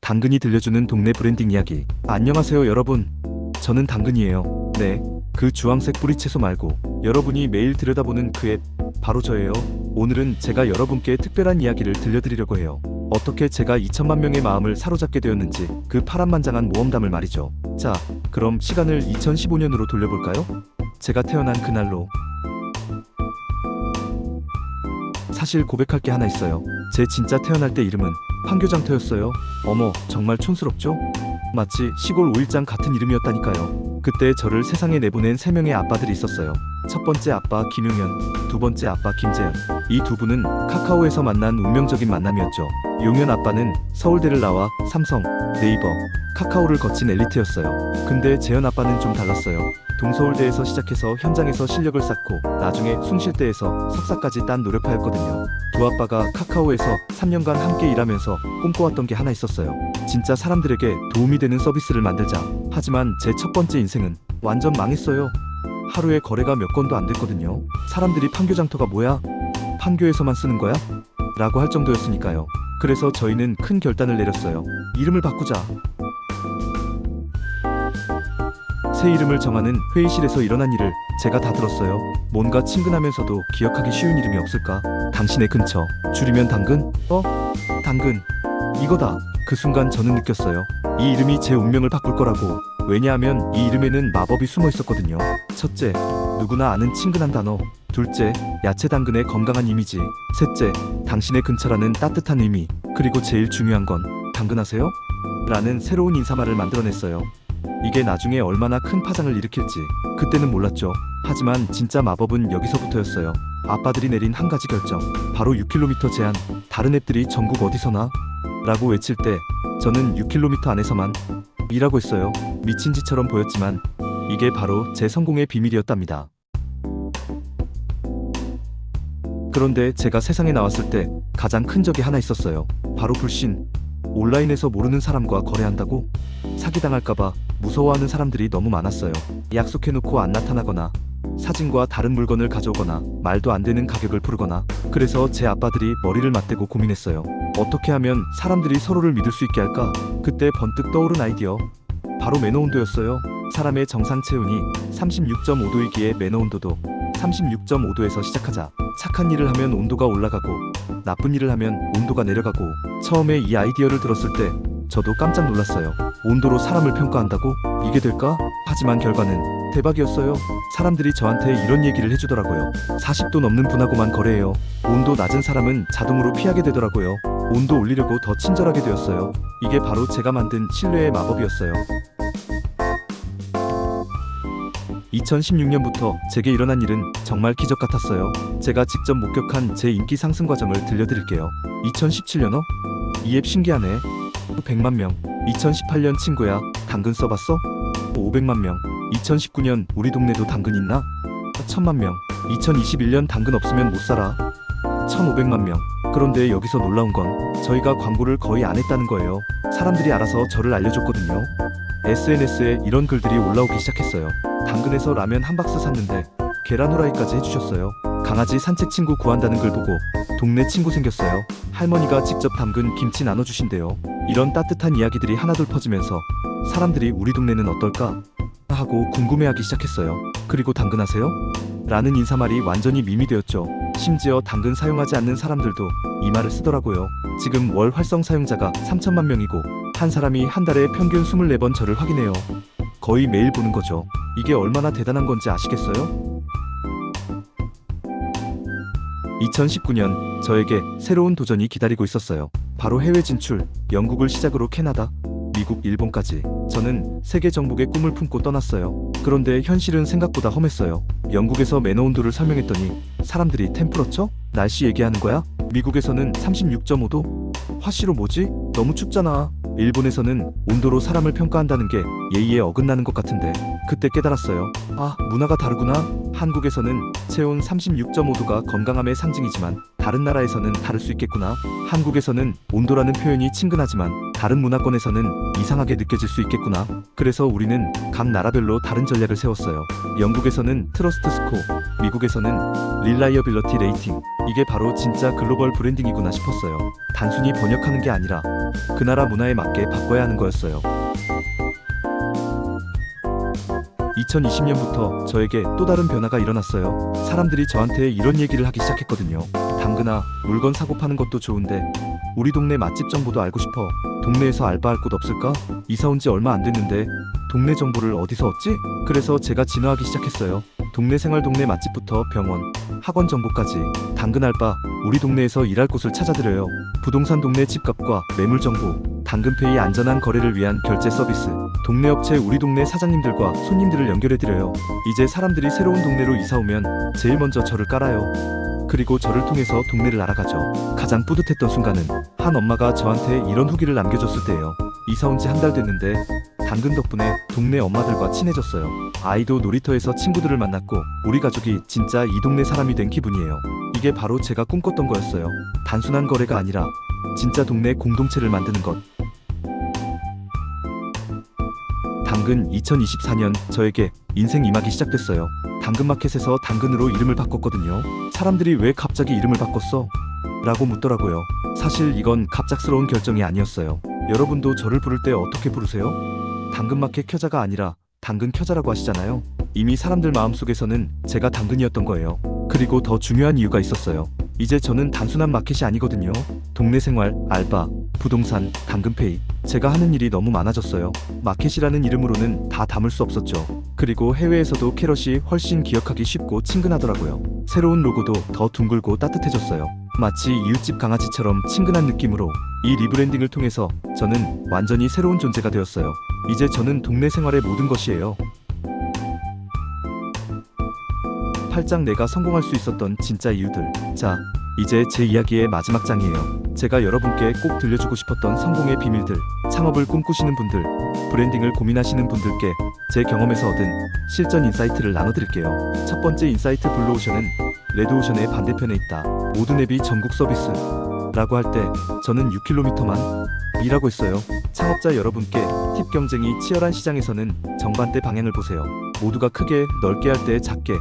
당근이 들려주는 동네 브랜딩 이야기. 안녕하세요 여러분, 저는 당근이에요. 네, 그 주황색 뿌리채소 말고 여러분이 매일 들여다보는 그 앱, 바로 저예요. 오늘은 제가 여러분께 특별한 이야기를 들려드리려고 해요. 어떻게 제가 2천만 명의 마음을 사로잡게 되었는지, 그 파란만장한 모험담을 말이죠. 자, 그럼 시간을 2015년으로 돌려볼까요? 제가 태어난 그날로. 사실 고백할 게 하나 있어요. 제 진짜 태어날 때 이름은 황교장터였어요. 어머, 정말 촌스럽죠? 마치 시골 오일장 같은 이름이었다니까요. 그때 저를 세상에 내보낸 3명의 아빠들이 있었어요. 첫 번째 아빠 김용현, 두 번째 아빠 김재현. 이 두 분은 카카오에서 만난 운명적인 만남이었죠. 용현 아빠는 서울대를 나와 삼성, 네이버, 카카오를 거친 엘리트였어요. 근데 재현 아빠는 좀 달랐어요. 동서울대에서 시작해서 현장에서 실력을 쌓고 나중에 숭실대에서 석사까지 딴 노력파였거든요. 두 아빠가 카카오에서 3년간 함께 일하면서 꿈꿔왔던 게 하나 있었어요. 진짜 사람들에게 도움이 되는 서비스를 만들자. 하지만 제 첫 번째 인생은 완전 망했어요. 하루에 거래가 몇 건도 안 됐거든요. 사람들이 판교장터가 뭐야? 판교에서만 쓰는 거야? 라고 할 정도였으니까요. 그래서 저희는 큰 결단을 내렸어요. 이름을 바꾸자. 새 이름을 정하는 회의실에서 일어난 일을 제가 다 들었어요. 뭔가 친근하면서도 기억하기 쉬운 이름이 없을까? 당신의 근처, 줄이면 당근? 당근, 이거다. 그 순간 저는 느꼈어요. 이 이름이 제 운명을 바꿀 거라고. 왜냐하면 이 이름에는 마법이 숨어 있었거든요. 첫째, 누구나 아는 친근한 단어. 둘째, 야채 당근의 건강한 이미지. 셋째, 당신의 근처라는 따뜻한 의미. 그리고 제일 중요한 건 당근하세요? 라는 새로운 인사말을 만들어냈어요. 이게 나중에 얼마나 큰 파장을 일으킬지 그때는 몰랐죠. 하지만 진짜 마법은 여기서부터였어요. 아빠들이 내린 한 가지 결정, 바로 6km 제한. 다른 앱들이 전국 어디서나 라고 외칠 때 저는 6km 안에서만 이라고 했어요. 미친 짓처럼 보였지만 이게 바로 제 성공의 비밀이었답니다. 그런데 제가 세상에 나왔을 때 가장 큰 적이 하나 있었어요. 바로 불신. 온라인에서 모르는 사람과 거래한다고? 사기당할까봐 무서워하는 사람들이 너무 많았어요. 약속해놓고 안 나타나거나, 사진과 다른 물건을 가져오거나, 말도 안 되는 가격을 부르거나. 그래서 제 아빠들이 머리를 맞대고 고민했어요. 어떻게 하면 사람들이 서로를 믿을 수 있게 할까? 그때 번뜩 떠오른 아이디어, 바로 매너온도였어요. 사람의 정상 체온이 36.5도이기에 매너온도도 36.5도에서 시작하자. 착한 일을 하면 온도가 올라가고 나쁜 일을 하면 온도가 내려가고. 처음에 이 아이디어를 들었을 때 저도 깜짝 놀랐어요. 온도로 사람을 평가한다고? 이게 될까? 하지만 결과는 대박이었어요. 사람들이 저한테 이런 얘기를 해주더라고요. 40도 넘는 분하고만 거래해요. 온도 낮은 사람은 자동으로 피하게 되더라고요. 온도 올리려고 더 친절하게 되었어요. 이게 바로 제가 만든 신뢰의 마법이었어요. 2016년부터 제게 일어난 일은 정말 기적 같았어요. 제가 직접 목격한 제 인기 상승 과정을 들려드릴게요. 2017년 이 앱 신기하네. 100만 명. 2018년 친구야, 당근 써봤어? 500만 명. 2019년 우리 동네도 당근 있나? 1000만 명. 2021년 당근 없으면 못 살아. 1500만 명. 그런데 여기서 놀라운 건 저희가 광고를 거의 안 했다는 거예요. 사람들이 알아서 저를 알려줬거든요. SNS에 이런 글들이 올라오기 시작했어요. 당근에서 라면 한 박스 샀는데 계란 후라이까지 해주셨어요. 강아지 산책 친구 구한다는 글 보고 동네 친구 생겼어요. 할머니가 직접 담근 김치 나눠주신대요. 이런 따뜻한 이야기들이 하나둘 퍼지면서 사람들이 우리 동네는 어떨까? 하고 궁금해하기 시작했어요. 그리고 당근하세요? 라는 인사말이 완전히 밈이 되었죠. 심지어 당근 사용하지 않는 사람들도 이 말을 쓰더라고요. 지금 월 활성 사용자가 3천만 명이고 한 사람이 한 달에 평균 24번 저를 확인해요. 거의 매일 보는 거죠. 이게 얼마나 대단한 건지 아시겠어요? 2019년 저에게 새로운 도전이 기다리고 있었어요. 바로 해외 진출. 영국을 시작으로 캐나다, 미국, 일본까지. 저는 세계 정복의 꿈을 품고 떠났어요. 그런데 현실은 생각보다 험했어요. 영국에서 매너 온도를 설명했더니 사람들이 템프러처? 날씨 얘기하는 거야? 미국에서는 36.5도? 화씨로 뭐지? 너무 춥잖아. 일본에서는 온도로 사람을 평가한다는 게 예의에 어긋나는 것 같은데. 그때 깨달았어요. 아, 문화가 다르구나. 한국에서는 체온 36.5도가 건강함의 상징이지만 다른 나라에서는 다를 수 있겠구나. 한국에서는 온도라는 표현이 친근하지만 다른 문화권에서는 이상하게 느껴질 수 있겠구나. 그래서 우리는 각 나라별로 다른 전략을 세웠어요. 영국에서는 트러스트 스코어, 미국에서는 릴라이어빌러티 레이팅. 이게 바로 진짜 글로벌 브랜딩이구나 싶었어요. 단순히 번역하는 게 아니라 그 나라 문화에 맞게 바꿔야 하는 거였어요. 2020년부터 저에게 또 다른 변화가 일어났어요. 사람들이 저한테 이런 얘기를 하기 시작했거든요. 당근아, 물건 사고 파는 것도 좋은데 우리 동네 맛집 정보도 알고 싶어. 동네에서 알바할 곳 없을까? 이사 온 지 얼마 안 됐는데 동네 정보를 어디서 얻지? 그래서 제가 진화하기 시작했어요. 동네 생활, 동네 맛집부터 병원, 학원 정보까지. 당근 알바, 우리 동네에서 일할 곳을 찾아드려요. 부동산 동네 집값과 매물 정보, 당근페이 안전한 거래를 위한 결제 서비스, 동네 업체 우리 동네 사장님들과 손님들을 연결해드려요. 이제 사람들이 새로운 동네로 이사 오면 제일 먼저 저를 깔아요. 그리고 저를 통해서 동네를 알아가죠. 가장 뿌듯했던 순간은 한 엄마가 저한테 이런 후기를 남겨줬을 때예요. 이사 온 지 한 달 됐는데 당근 덕분에 동네 엄마들과 친해졌어요. 아이도 놀이터에서 친구들을 만났고 우리 가족이 진짜 이 동네 사람이 된 기분이에요. 이게 바로 제가 꿈꿨던 거였어요. 단순한 거래가 아니라 진짜 동네 공동체를 만드는 것. 당근 2024년 저에게 인생 2막이 시작됐어요. 당근마켓에서 당근으로 이름을 바꿨거든요. 사람들이 왜 갑자기 이름을 바꿨어? 라고 묻더라고요. 사실 이건 갑작스러운 결정이 아니었어요. 여러분도 저를 부를 때 어떻게 부르세요? 당근마켓 켜자가 아니라 당근 켜자라고 하시잖아요. 이미 사람들 마음속에서는 제가 당근이었던 거예요. 그리고 더 중요한 이유가 있었어요. 이제 저는 단순한 마켓이 아니거든요. 동네 생활, 알바, 부동산, 당근페이. 제가 하는 일이 너무 많아졌어요. 마켓이라는 이름으로는 다 담을 수 없었죠. 그리고 해외에서도 캐럿이 훨씬 기억하기 쉽고 친근하더라고요. 새로운 로고도 더 둥글고 따뜻해졌어요. 마치 이웃집 강아지처럼 친근한 느낌으로. 이 리브랜딩을 통해서 저는 완전히 새로운 존재가 되었어요. 이제 저는 동네 생활의 모든 것이에요. 팔짱 내가 성공할 수 있었던 진짜 이유들. 자, 이제 제 이야기의 마지막 장이에요. 제가 여러분께 꼭 들려주고 싶었던 성공의 비밀들. 창업을 꿈꾸시는 분들, 브랜딩을 고민하시는 분들께 제 경험에서 얻은 실전 인사이트를 나눠드릴게요. 첫 번째 인사이트, 블루오션은 레드오션의 반대편에 있다. 모든 앱이 전국 서비스 라고 할 때 저는 6km만 이라고 했어요. 창업자 여러분께 팁. 경쟁이 치열한 시장에서는 정반대 방향을 보세요. 모두가 크게 넓게 할 때 작게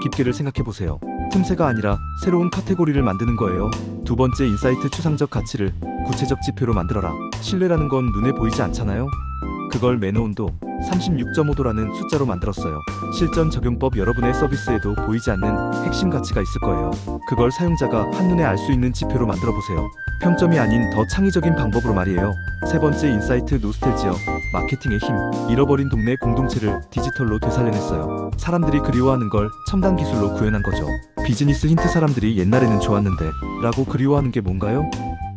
깊게를 생각해보세요. 틈새가 아니라 새로운 카테고리를 만드는 거예요. 두 번째 인사이트, 추상적 가치를 구체적 지표로 만들어라. 신뢰라는 건 눈에 보이지 않잖아요. 그걸 매너온도 36.5도라는 숫자로 만들었어요. 실전 적용법. 여러분의 서비스에도 보이지 않는 핵심 가치가 있을 거예요. 그걸 사용자가 한눈에 알 수 있는 지표로 만들어 보세요. 평점이 아닌 더 창의적인 방법으로 말이에요. 세 번째 인사이트, 노스텔지어, 마케팅의 힘. 잃어버린 동네 공동체를 디지털로 되살려냈어요. 사람들이 그리워하는 걸 첨단 기술로 구현한 거죠. 비즈니스 힌트. 사람들이 옛날에는 좋았는데 라고 그리워하는 게 뭔가요?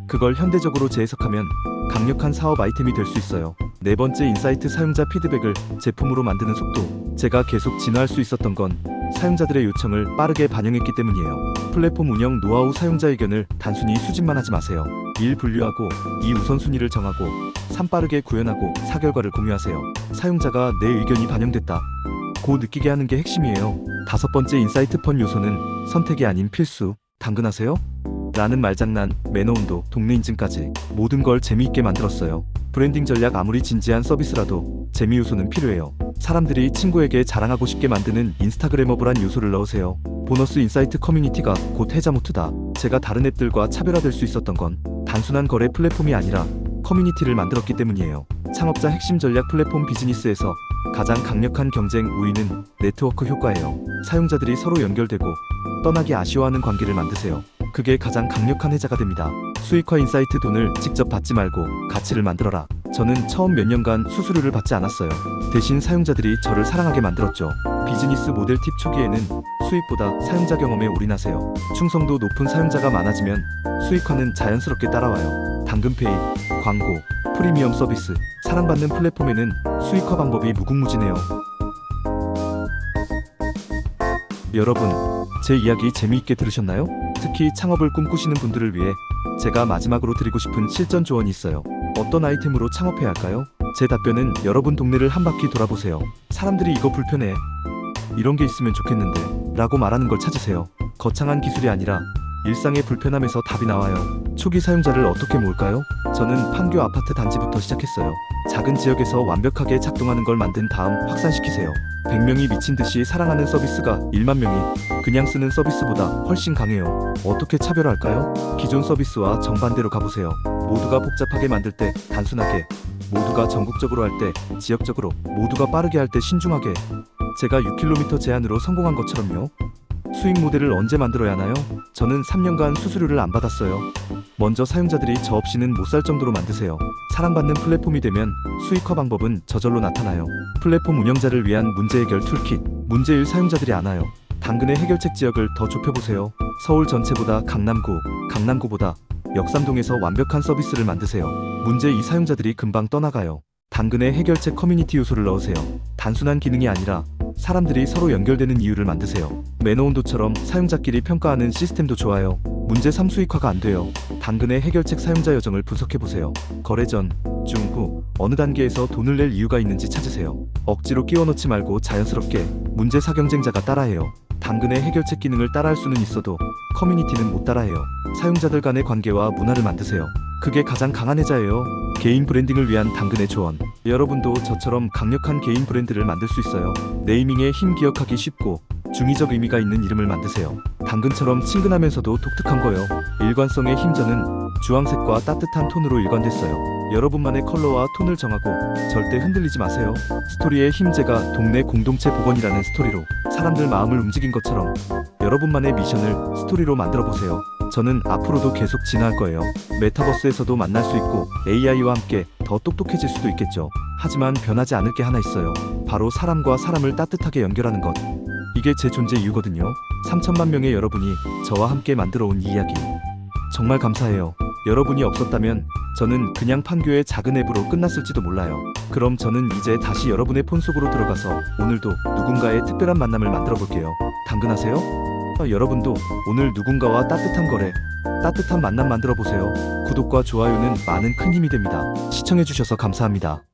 그걸 현대적으로 재해석하면 강력한 사업 아이템이 될 수 있어요. 네 번째 인사이트, 사용자 피드백을 제품으로 만드는 속도. 제가 계속 진화할 수 있었던 건 사용자들의 요청을 빠르게 반영했기 때문이에요. 플랫폼 운영 노하우. 사용자 의견을 단순히 수집만 하지 마세요. 1. 분류하고 2. 우선순위를 정하고 3. 빠르게 구현하고 4. 결과를 공유하세요. 사용자가 내 의견이 반영됐다 고 느끼게 하는 게 핵심이에요. 다섯 번째 인사이트, 펀 요소는 선택이 아닌 필수. 당근하세요? 라는 말장난, 매너온도, 동네 인증까지 모든 걸 재미있게 만들었어요. 브랜딩 전략. 아무리 진지한 서비스라도 재미 요소는 필요해요. 사람들이 친구에게 자랑하고 싶게 만드는 인스타그래머블한 요소를 넣으세요. 보너스 인사이트, 커뮤니티가 곧 해자모트다. 제가 다른 앱들과 차별화될 수 있었던 건 단순한 거래 플랫폼이 아니라 커뮤니티를 만들었기 때문이에요. 창업자 핵심 전략. 플랫폼 비즈니스에서 가장 강력한 경쟁 우위는 네트워크 효과예요. 사용자들이 서로 연결되고 떠나기 아쉬워하는 관계를 만드세요. 그게 가장 강력한 해자가 됩니다. 수익화 인사이트, 돈을 직접 받지 말고 가치를 만들어라. 저는 처음 몇 년간 수수료를 받지 않았어요. 대신 사용자들이 저를 사랑하게 만들었죠. 비즈니스 모델 팁. 초기에는 수익보다 사용자 경험에 올인하세요. 충성도 높은 사용자가 많아지면 수익화는 자연스럽게 따라와요. 당근페이, 광고, 프리미엄 서비스. 사랑받는 플랫폼에는 수익화 방법이 무궁무진해요. 여러분, 제 이야기 재미있게 들으셨나요? 특히 창업을 꿈꾸시는 분들을 위해 제가 마지막으로 드리고 싶은 실전 조언이 있어요. 어떤 아이템으로 창업해야 할까요? 제 답변은 여러분 동네를 한 바퀴 돌아보세요. 사람들이 이거 불편해, 이런 게 있으면 좋겠는데 라고 말하는 걸 찾으세요. 거창한 기술이 아니라 일상의 불편함에서 답이 나와요. 초기 사용자를 어떻게 모을까요? 저는 판교 아파트 단지부터 시작했어요. 작은 지역에서 완벽하게 작동하는 걸 만든 다음 확산시키세요. 100명이 미친 듯이 사랑하는 서비스가 1만 명이 그냥 쓰는 서비스보다 훨씬 강해요. 어떻게 차별할까요? 기존 서비스와 정반대로 가보세요. 모두가 복잡하게 만들 때 단순하게, 모두가 전국적으로 할 때 지역적으로, 모두가 빠르게 할 때 신중하게. 제가 6km 제한으로 성공한 것처럼요. 수익 모델을 언제 만들어야 하나요? 저는 3년간 수수료를 안 받았어요. 먼저 사용자들이 저 없이는 못 살 정도로 만드세요. 사랑받는 플랫폼이 되면 수익화 방법은 저절로 나타나요. 플랫폼 운영자를 위한 문제 해결 툴킷. 문제1 사용자들이 안 와요. 당근의 해결책 지역을 더 좁혀보세요. 서울 전체보다 강남구, 강남구보다 역삼동에서 완벽한 서비스를 만드세요. 문제2 사용자들이 금방 떠나가요. 당근의 해결책 커뮤니티 요소를 넣으세요. 단순한 기능이 아니라 사람들이 서로 연결되는 이유를 만드세요. 매너 온도처럼 사용자끼리 평가하는 시스템도 좋아요. 문제 3 수익화가 안 돼요. 당근의 해결책 사용자 여정을 분석해보세요. 거래 전, 중, 후 어느 단계에서 돈을 낼 이유가 있는지 찾으세요. 억지로 끼워 넣지 말고 자연스럽게. 문제 4 경쟁자가 따라해요. 당근의 해결책 기능을 따라할 수는 있어도 커뮤니티는 못 따라해요. 사용자들 간의 관계와 문화를 만드세요. 그게 가장 강한 해자예요. 개인 브랜딩을 위한 당근의 조언. 여러분도 저처럼 강력한 개인 브랜드를 만들 수 있어요. 네이밍의 힘. 기억하기 쉽고 중의적 의미가 있는 이름을 만드세요. 당근처럼 친근하면서도 독특한 거요. 일관성의 힘. 저는 주황색과 따뜻한 톤으로 일관됐어요. 여러분만의 컬러와 톤을 정하고 절대 흔들리지 마세요. 스토리의 힘. 제가 동네 공동체 복원이라는 스토리로 사람들 마음을 움직인 것처럼 여러분만의 미션을 스토리로 만들어보세요. 저는 앞으로도 계속 진화할 거예요. 메타버스에서도 만날 수 있고 AI와 함께 더 똑똑해질 수도 있겠죠. 하지만 변하지 않을 게 하나 있어요. 바로 사람과 사람을 따뜻하게 연결하는 것. 이게 제 존재 이유거든요. 3천만 명의 여러분이 저와 함께 만들어온 이 이야기. 정말 감사해요. 여러분이 없었다면 저는 그냥 판교의 작은 앱으로 끝났을지도 몰라요. 그럼 저는 이제 다시 여러분의 폰 속으로 들어가서 오늘도 누군가의 특별한 만남을 만들어 볼게요. 당근하세요? 여러분도 오늘 누군가와 따뜻한 거래, 따뜻한 만남 만들어 보세요. 구독과 좋아요는 많은 큰 힘이 됩니다. 시청해주셔서 감사합니다.